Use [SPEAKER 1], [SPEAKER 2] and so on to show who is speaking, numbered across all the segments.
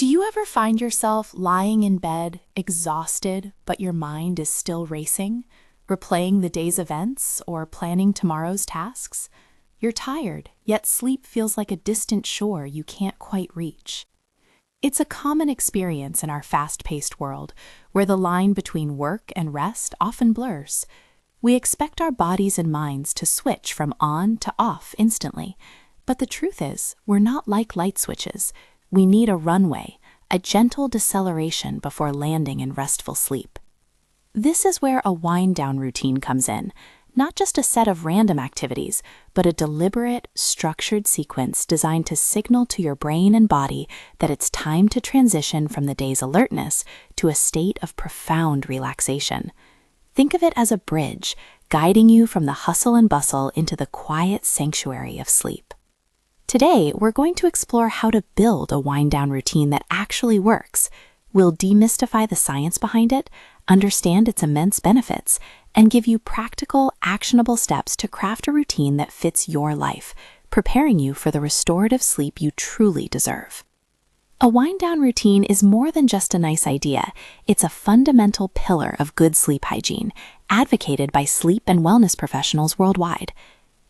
[SPEAKER 1] Do you ever find yourself lying in bed, exhausted, but your mind is still racing, replaying the day's events or planning tomorrow's tasks? You're tired, yet sleep feels like a distant shore you can't quite reach. It's a common experience in our fast-paced world, where the line between work and rest often blurs. We expect our bodies and minds to switch from on to off instantly, but the truth is, we're not like light switches. We need a runway, a gentle deceleration before landing in restful sleep. This is where a wind-down routine comes in, not just a set of random activities, but a deliberate, structured sequence designed to signal to your brain and body that it's time to transition from the day's alertness to a state of profound relaxation. Think of it as a bridge, guiding you from the hustle and bustle into the quiet sanctuary of sleep. Today, we're going to explore how to build a wind-down routine that actually works. We'll demystify the science behind it, understand its immense benefits, and give you practical, actionable steps to craft a routine that fits your life, preparing you for the restorative sleep you truly deserve. A wind-down routine is more than just a nice idea. It's a fundamental pillar of good sleep hygiene, advocated by sleep and wellness professionals worldwide.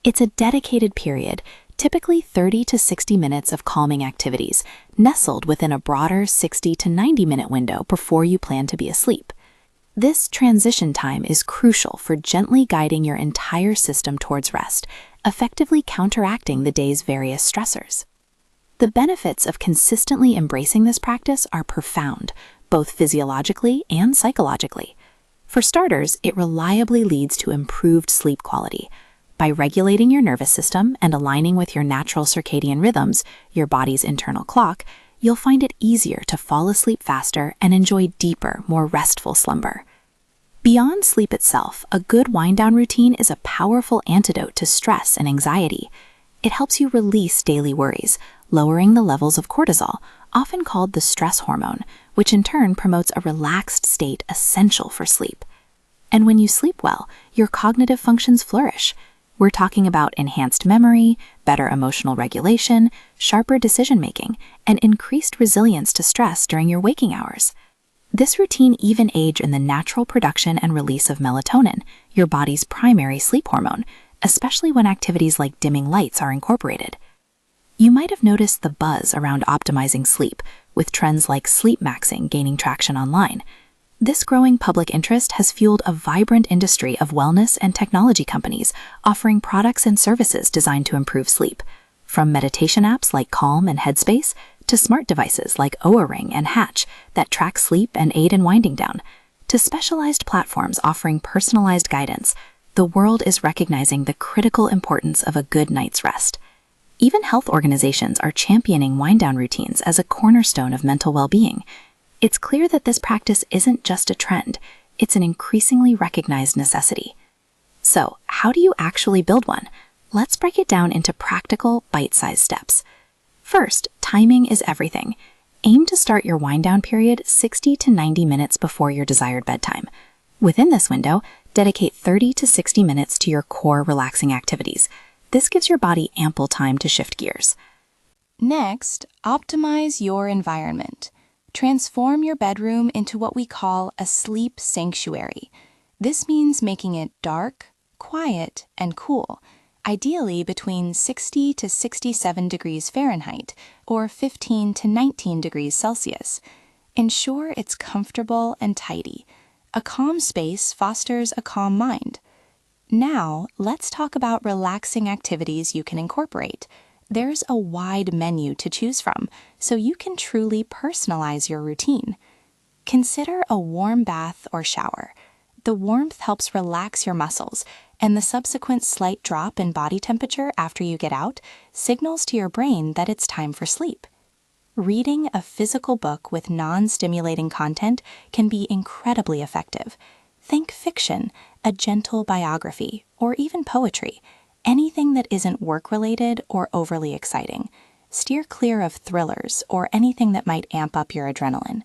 [SPEAKER 1] It's a dedicated period, typically 30 to 60 minutes of calming activities, nestled within a broader 60 to 90-minute window before you plan to be asleep. This transition time is crucial for gently guiding your entire system towards rest, effectively counteracting the day's various stressors. The benefits of consistently embracing this practice are profound, both physiologically and psychologically. For starters, it reliably leads to improved sleep quality. By regulating your nervous system and aligning with your natural circadian rhythms, your body's internal clock, you'll find it easier to fall asleep faster and enjoy deeper, more restful slumber. Beyond sleep itself, a good wind-down routine is a powerful antidote to stress and anxiety. It helps you release daily worries, lowering the levels of cortisol, often called the stress hormone, which in turn promotes a relaxed state essential for sleep. And when you sleep well, your cognitive functions flourish. We're talking about enhanced memory, better emotional regulation, sharper decision-making, and increased resilience to stress during your waking hours. This routine even aids in the natural production and release of melatonin, your body's primary sleep hormone, especially when activities like dimming lights are incorporated. You might have noticed the buzz around optimizing sleep, with trends like sleepmaxxing gaining traction online. This growing public interest has fueled a vibrant industry of wellness and technology companies offering products and services designed to improve sleep. From meditation apps like Calm and Headspace to smart devices like Oura Ring and Hatch that track sleep and aid in winding down, to specialized platforms offering personalized guidance, the world is recognizing the critical importance of a good night's rest. Even health organizations are championing wind-down routines as a cornerstone of mental well-being. It's clear that this practice isn't just a trend, it's an increasingly recognized necessity. So, how do you actually build one? Let's break it down into practical, bite-sized steps. First, timing is everything. Aim to start your wind-down period 60 to 90 minutes before your desired bedtime. Within this window, dedicate 30 to 60 minutes to your core relaxing activities. This gives your body ample time to shift gears.
[SPEAKER 2] Next, optimize your environment. Transform your bedroom into what we call a sleep sanctuary. This means making it dark, quiet, and cool, ideally between 60 to 67 degrees Fahrenheit or 15 to 19 degrees Celsius. Ensure it's comfortable and tidy. A calm space fosters a calm mind. Now, let's talk about relaxing activities you can incorporate. There's a wide menu to choose from, so you can truly personalize your routine. Consider a warm bath or shower. The warmth helps relax your muscles, and the subsequent slight drop in body temperature after you get out signals to your brain that it's time for sleep. Reading a physical book with non-stimulating content can be incredibly effective. Think fiction, a gentle biography, or even poetry. Anything that isn't work-related or overly exciting. Steer clear of thrillers or anything that might amp up your adrenaline.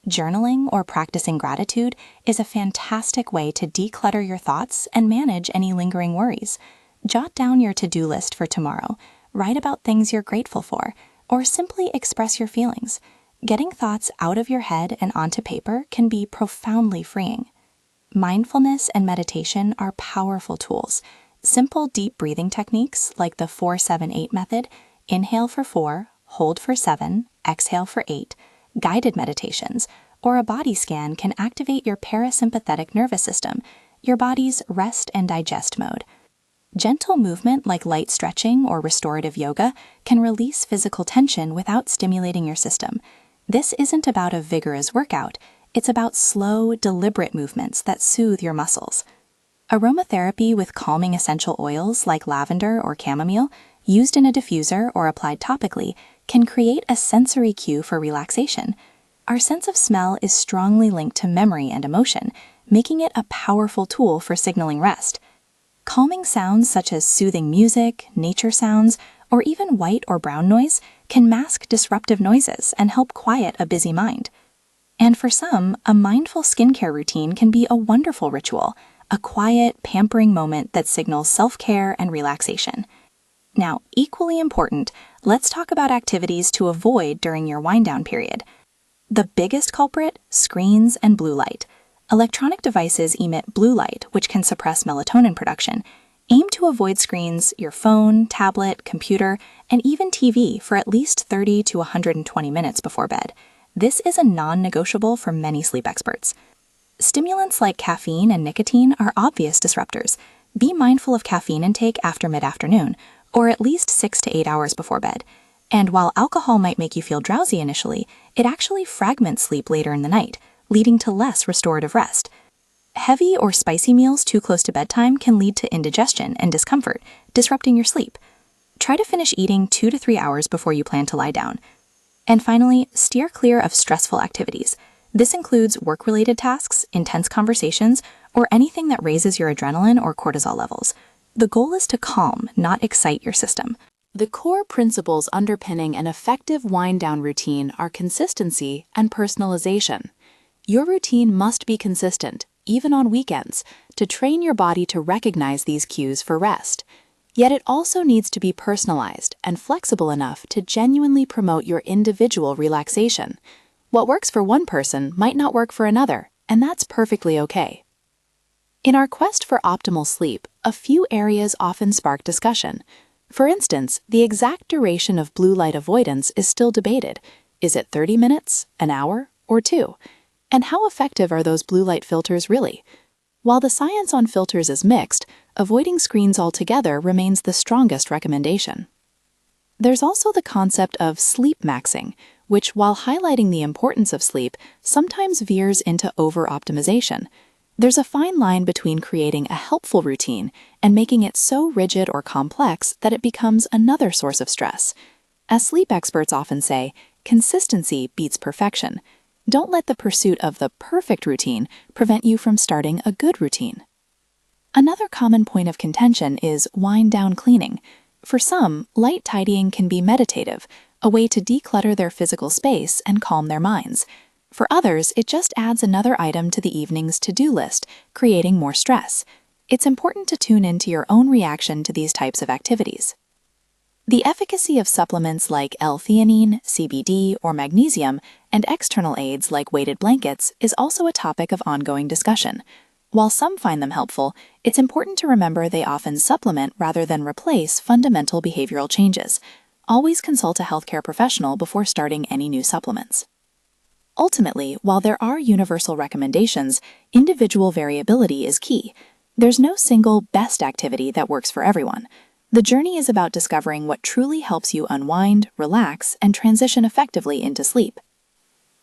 [SPEAKER 2] Journaling or practicing gratitude is a fantastic way to declutter your thoughts and manage any lingering worries. Jot down your to-do list for tomorrow, write about things you're grateful for, or simply express your feelings. Getting thoughts out of your head and onto paper can be profoundly freeing. Mindfulness and meditation are powerful tools. Simple deep breathing techniques like the 4-7-8 method, inhale for 4, hold for 7, exhale for 8, guided meditations, or a body scan can activate your parasympathetic nervous system, your body's rest and digest mode. Gentle movement like light stretching or restorative yoga can release physical tension without stimulating your system. This isn't about a vigorous workout, it's about slow, deliberate movements that soothe your muscles. Aromatherapy with calming essential oils like lavender or chamomile, used in a diffuser or applied topically, can create a sensory cue for relaxation. Our sense of smell is strongly linked to memory and emotion, making it a powerful tool for signaling rest. Calming sounds such as soothing music, nature sounds, or even white or brown noise can mask disruptive noises and help quiet a busy mind. And for some, a mindful skincare routine can be a wonderful ritual, a quiet, pampering moment that signals self-care and relaxation. Now, equally important, let's talk about activities to avoid during your wind-down period. The biggest culprit, screens and blue light. Electronic devices emit blue light, which can suppress melatonin production. Aim to avoid screens, your phone, tablet, computer, and even TV for at least 30 to 120 minutes before bed. This is a non-negotiable for many sleep experts. Stimulants like caffeine and nicotine are obvious disruptors. Be mindful of caffeine intake after mid-afternoon, or at least 6 to 8 hours before bed. And while alcohol might make you feel drowsy initially, it actually fragments sleep later in the night, leading to less restorative rest. Heavy or spicy meals too close to bedtime can lead to indigestion and discomfort, disrupting your sleep. Try to finish eating 2 to 3 hours before you plan to lie down. And finally, steer clear of stressful activities. This includes work-related tasks, intense conversations, or anything that raises your adrenaline or cortisol levels. The goal is to calm, not excite your system.
[SPEAKER 1] The core principles underpinning an effective wind-down routine are consistency and personalization. Your routine must be consistent, even on weekends, to train your body to recognize these cues for rest. Yet it also needs to be personalized and flexible enough to genuinely promote your individual relaxation. What works for one person might not work for another, and that's perfectly okay. In our quest for optimal sleep, a few areas often spark discussion. For instance, the exact duration of blue light avoidance is still debated. Is it 30 minutes, an hour, or 2? And how effective are those blue light filters really? While the science on filters is mixed, avoiding screens altogether remains the strongest recommendation. There's also the concept of sleepmaxxing, which, while highlighting the importance of sleep, sometimes veers into over-optimization. There's a fine line between creating a helpful routine and making it so rigid or complex that it becomes another source of stress. As sleep experts often say, consistency beats perfection. Don't let the pursuit of the perfect routine prevent you from starting a good routine. Another common point of contention is wind-down cleaning. For some, light tidying can be meditative, a way to declutter their physical space and calm their minds. For others, it just adds another item to the evening's to-do list, creating more stress. It's important to tune into your own reaction to these types of activities. The efficacy of supplements like L-theanine, CBD, or magnesium, and external aids like weighted blankets is also a topic of ongoing discussion. While some find them helpful, it's important to remember they often supplement rather than replace fundamental behavioral changes. Always consult a healthcare professional before starting any new supplements. Ultimately, while there are universal recommendations, individual variability is key. There's no single best activity that works for everyone. The journey is about discovering what truly helps you unwind, relax, and transition effectively into sleep.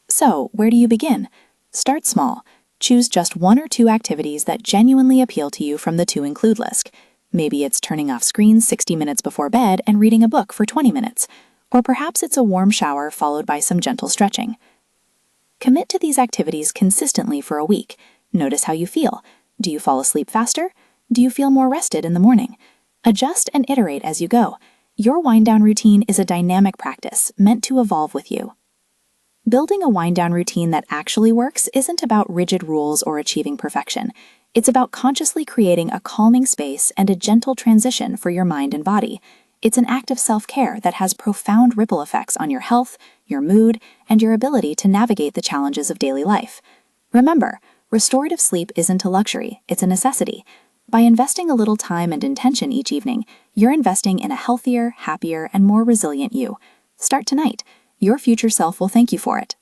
[SPEAKER 1] So, where do you begin? Start small. Choose just 1 or 2 activities that genuinely appeal to you from the to include list. Maybe it's turning off screens 60 minutes before bed and reading a book for 20 minutes. Or perhaps it's a warm shower followed by some gentle stretching. Commit to these activities consistently for a week. Notice how you feel. Do you fall asleep faster? Do you feel more rested in the morning? Adjust and iterate as you go. Your wind-down routine is a dynamic practice meant to evolve with you. Building a wind-down routine that actually works isn't about rigid rules or achieving perfection. It's about consciously creating a calming space and a gentle transition for your mind and body. It's an act of self-care that has profound ripple effects on your health, your mood, and your ability to navigate the challenges of daily life. Remember, restorative sleep isn't a luxury, it's a necessity. By investing a little time and intention each evening, you're investing in a healthier, happier, and more resilient you. Start tonight. Your future self will thank you for it.